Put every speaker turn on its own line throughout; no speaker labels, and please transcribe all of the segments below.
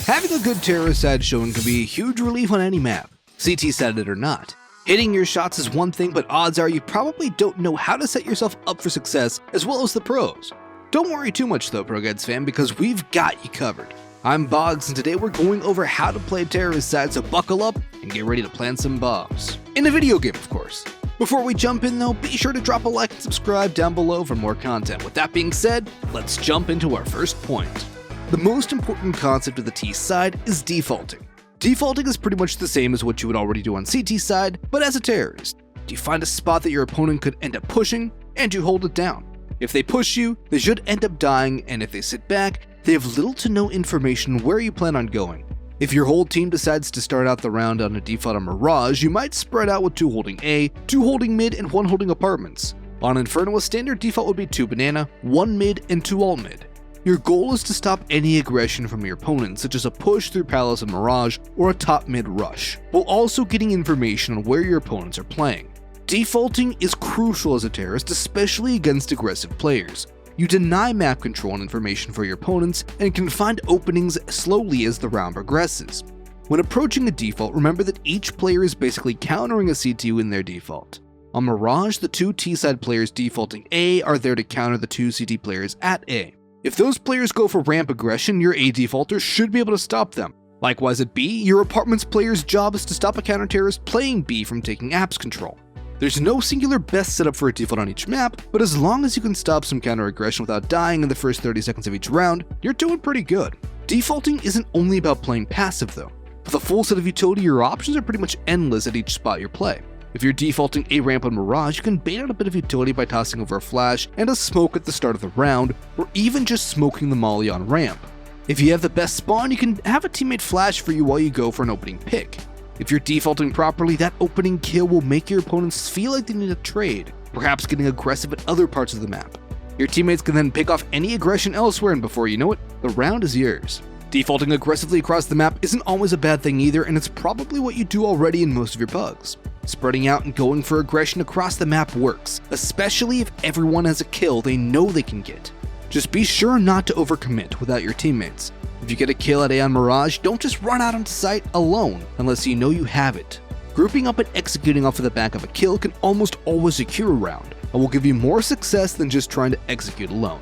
Having a good terrorist side showing can be a huge relief on any map, CT-sided or not. Hitting your shots is one thing, but odds are you probably don't know how to set yourself up for success as well as the pros. Don't worry too much though, ProGuides fan, because we've got you covered. I'm Boggs, and today we're going over how to play terrorist side, so buckle up and get ready to plant some bombs. In a video game, of course. Before we jump in though, be sure to drop a like and subscribe down below for more content. With that being said, let's jump into our first point. The most important concept of the T side is defaulting. Defaulting is pretty much the same as what you would already do on CT side, but as a terrorist. You find a spot that your opponent could end up pushing, and you hold it down. If they push you, they should end up dying, and if they sit back, they have little to no information where you plan on going. If your whole team decides to start out the round on a default on Mirage, you might spread out with 2 holding A, 2 holding mid, and 1 holding apartments. On Inferno, a standard default would be 2 banana, 1 mid, and 2 alt mid. Your goal is to stop any aggression from your opponent, such as a push through Palace and Mirage or a top mid rush, while also getting information on where your opponents are playing. Defaulting is crucial as a terrorist, especially against aggressive players. You deny map control and information for your opponents and can find openings slowly as the round progresses. When approaching a default, remember that each player is basically countering a CTU in their default. On Mirage, the 2 T-side players defaulting A are there to counter the 2 CT players at A. If those players go for ramp aggression, your A defaulter should be able to stop them. Likewise at B, your apartment's player's job is to stop a counter-terrorist playing B from taking apps control. There's no singular best setup for a default on each map, but as long as you can stop some counter-aggression without dying in the first 30 seconds of each round, you're doing pretty good. Defaulting isn't only about playing passive though. With a full set of utility, your options are pretty much endless at each spot you play. If you're defaulting A ramp on Mirage, you can bait out a bit of utility by tossing over a flash and a smoke at the start of the round, or even just smoking the molly on ramp. If you have the best spawn, you can have a teammate flash for you while you go for an opening pick. If you're defaulting properly, that opening kill will make your opponents feel like they need a trade, perhaps getting aggressive at other parts of the map. Your teammates can then pick off any aggression elsewhere, and before you know it, the round is yours. Defaulting aggressively across the map isn't always a bad thing either, and it's probably what you do already in most of your pugs. Spreading out and going for aggression across the map works, especially if everyone has a kill they know they can get. Just be sure not to overcommit without your teammates. If you get a kill at A on Mirage, don't just run out onto site alone unless you know you have it. Grouping up and executing off of the back of a kill can almost always secure a round, and will give you more success than just trying to execute alone.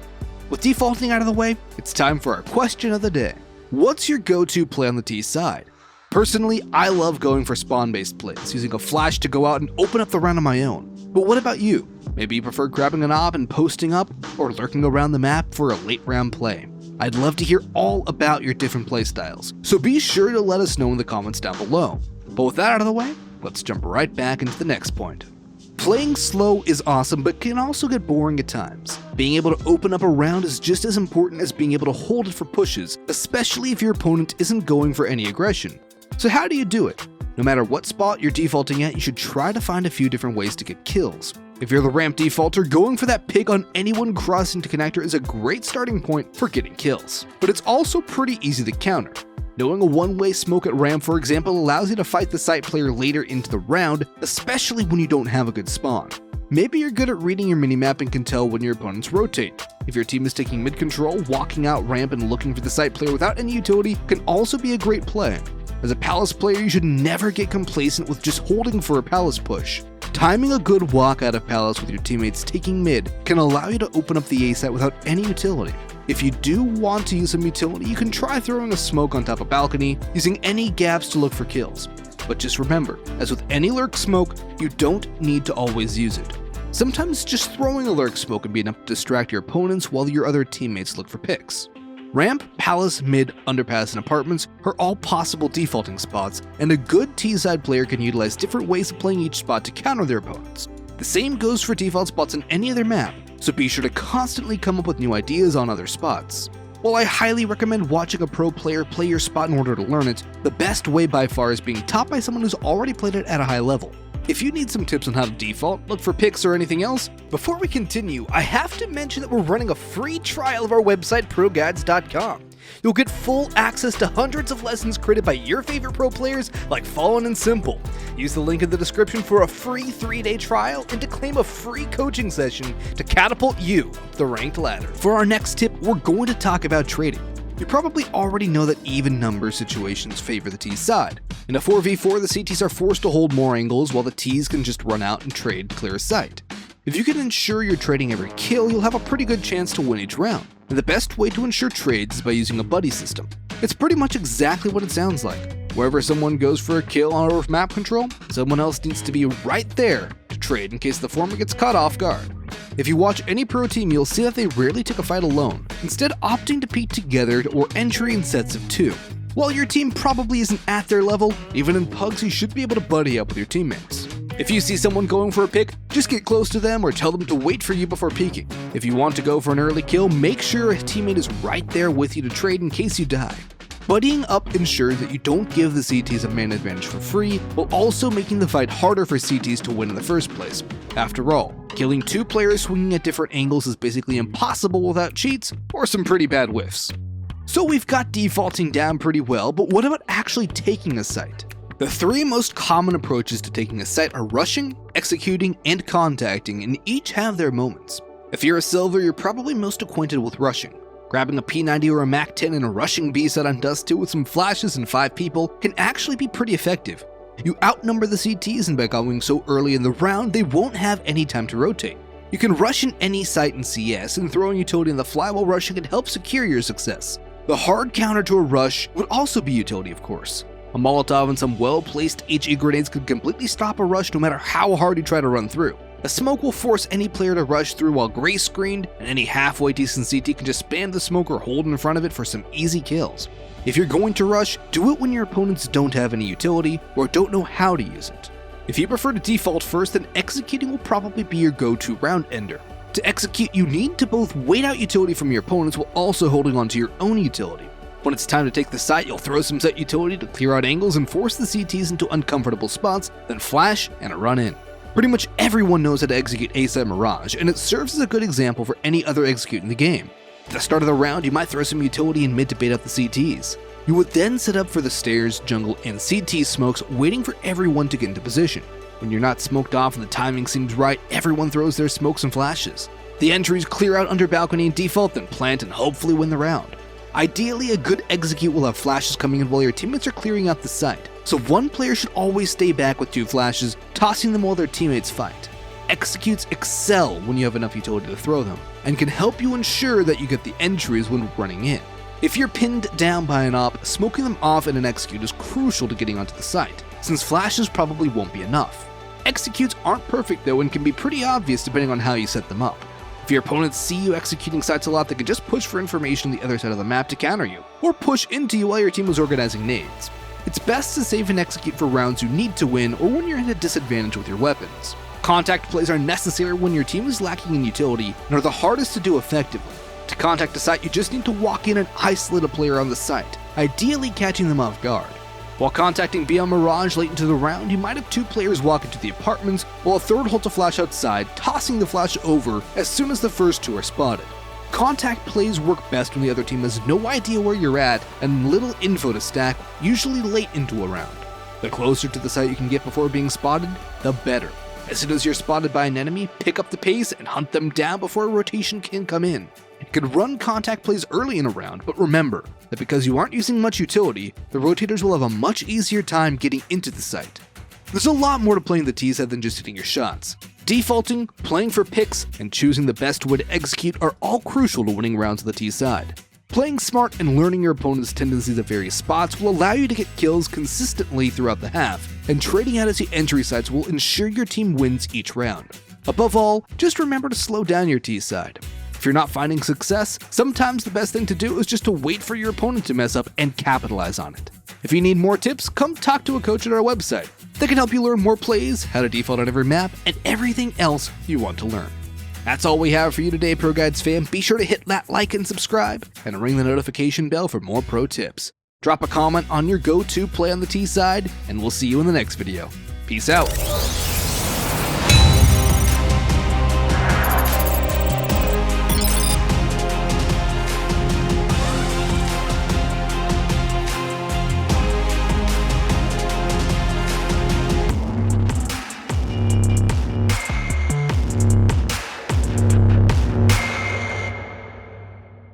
With defaulting out of the way, it's time for our question of the day. What's your go-to play on the T side? Personally, I love going for spawn-based plays, using a flash to go out and open up the round on my own. But what about you? Maybe you prefer grabbing an op and posting up, or lurking around the map for a late round play. I'd love to hear all about your different playstyles, so be sure to let us know in the comments down below. But with that out of the way, let's jump right back into the next point. Playing slow is awesome, but can also get boring at times. Being able to open up a round is just as important as being able to hold it for pushes, especially if your opponent isn't going for any aggression. So how do you do it? No matter what spot you're defaulting at, you should try to find a few different ways to get kills. If you're the ramp defaulter, going for that pick on anyone crossing to connector is a great starting point for getting kills. But it's also pretty easy to counter. Knowing a one-way smoke at ramp, for example, allows you to fight the site player later into the round, especially when you don't have a good spawn. Maybe you're good at reading your minimap and can tell when your opponents rotate. If your team is taking mid control, walking out ramp and looking for the site player without any utility can also be a great play. As a Palace player, you should never get complacent with just holding for a Palace push. Timing a good walk out of Palace with your teammates taking mid can allow you to open up the A site without any utility. If you do want to use some utility, you can try throwing a smoke on top of balcony, using any gaps to look for kills. But just remember, as with any lurk smoke, you don't need to always use it. Sometimes just throwing a lurk smoke can be enough to distract your opponents while your other teammates look for picks. Ramp, Palace, mid, underpass, and apartments are all possible defaulting spots, and a good T-side player can utilize different ways of playing each spot to counter their opponents. The same goes for default spots on any other map, so be sure to constantly come up with new ideas on other spots. While I highly recommend watching a pro player play your spot in order to learn it, the best way by far is being taught by someone who's already played it at a high level. If you need some tips on how to default, look for picks or anything else, before we continue, I have to mention that we're running a free trial of our website, ProGuides.com. You'll get full access to hundreds of lessons created by your favorite pro players like Fallen and Simple. Use the link in the description for a free 3-day trial and to claim a free coaching session to catapult you up the ranked ladder. For our next tip, we're going to talk about trading. You probably already know that even number situations favor the T side. In a 4v4, the CTs are forced to hold more angles while the Ts can just run out and trade clear sight. If you can ensure you're trading every kill, you'll have a pretty good chance to win each round. And the best way to ensure trades is by using a buddy system. It's pretty much exactly what it sounds like. Wherever someone goes for a kill on map control, someone else needs to be right there to trade in case the former gets caught off guard. If you watch any pro team, you'll see that they rarely take a fight alone, instead opting to peek together or entry in sets of 2. While your team probably isn't at their level, even in pugs you should be able to buddy up with your teammates. If you see someone going for a pick, just get close to them or tell them to wait for you before peeking. If you want to go for an early kill, make sure a teammate is right there with you to trade in case you die. Buddying up ensures that you don't give the CTs a man advantage for free, while also making the fight harder for CTs to win in the first place. After all, killing 2 players swinging at different angles is basically impossible without cheats or some pretty bad whiffs. So we've got defaulting down pretty well, but what about actually taking a site? The 3 most common approaches to taking a site are rushing, executing, and contacting, and each have their moments. If you're a silver, you're probably most acquainted with rushing. Grabbing a P90 or a MAC-10 and a rushing B site on Dust 2 with some flashes and 5 people can actually be pretty effective. You outnumber the CTs, and by going so early in the round, they won't have any time to rotate. You can rush in any site in CS, and throwing utility in the fly while rushing can help secure your success. The hard counter to a rush would also be utility, of course. A Molotov and some well-placed HE grenades could completely stop a rush no matter how hard you try to run through. A smoke will force any player to rush through while gray screened, and any halfway decent CT can just spam the smoke or hold in front of it for some easy kills. If you're going to rush, do it when your opponents don't have any utility or don't know how to use it. If you prefer to default first, then executing will probably be your go-to round ender. To execute, you need to both wait out utility from your opponents while also holding on to your own utility. When it's time to take the site, you'll throw some set utility to clear out angles and force the CTs into uncomfortable spots, then flash and a run in. Pretty much everyone knows how to execute A-site Mirage, and it serves as a good example for any other execute in the game. At the start of the round, you might throw some utility in mid to bait out the CTs. You would then set up for the stairs, jungle, and CT smokes, waiting for everyone to get into position. When you're not smoked off and the timing seems right, everyone throws their smokes and flashes. The entries clear out under balcony and default, then plant and hopefully win the round. Ideally, a good execute will have flashes coming in while your teammates are clearing out the site, so one player should always stay back with 2 flashes, tossing them while their teammates fight. Executes excel when you have enough utility to throw them, and can help you ensure that you get the entries when running in. If you're pinned down by an op, smoking them off in an execute is crucial to getting onto the site, since flashes probably won't be enough. Executes aren't perfect though and can be pretty obvious depending on how you set them up. If your opponents see you executing sites a lot, they can just push for information on the other side of the map to counter you, or push into you while your team is organizing nades. It's best to save and execute for rounds you need to win or when you're at a disadvantage with your weapons. Contact plays are necessary when your team is lacking in utility and are the hardest to do effectively. To contact a site, you just need to walk in and isolate a player on the site, ideally catching them off guard. While contacting via Mirage late into the round, you might have 2 players walk into the apartments while a third holds a flash outside, tossing the flash over as soon as the first 2 are spotted. Contact plays work best when the other team has no idea where you're at and little info to stack, usually late into a round. The closer to the site you can get before being spotted, the better. As soon as you're spotted by an enemy, pick up the pace and hunt them down before a rotation can come in. You can run contact plays early in a round, but remember that because you aren't using much utility, the rotators will have a much easier time getting into the site. There's a lot more to playing the T side than just hitting your shots. Defaulting, playing for picks, and choosing the best way to execute are all crucial to winning rounds on the T side. Playing smart and learning your opponent's tendencies at various spots will allow you to get kills consistently throughout the half, and trading out as the entry sites will ensure your team wins each round. Above all, just remember to slow down your T side. If you're not finding success, sometimes the best thing to do is just to wait for your opponent to mess up and capitalize on it. If you need more tips, come talk to a coach at our website. They can help you learn more plays, how to default on every map, and everything else you want to learn. That's all we have for you today, ProGuides fam. Be sure to hit that like and subscribe, and ring the notification bell for more pro tips. Drop a comment on your go-to play on the T side, and we'll see you in the next video. Peace out.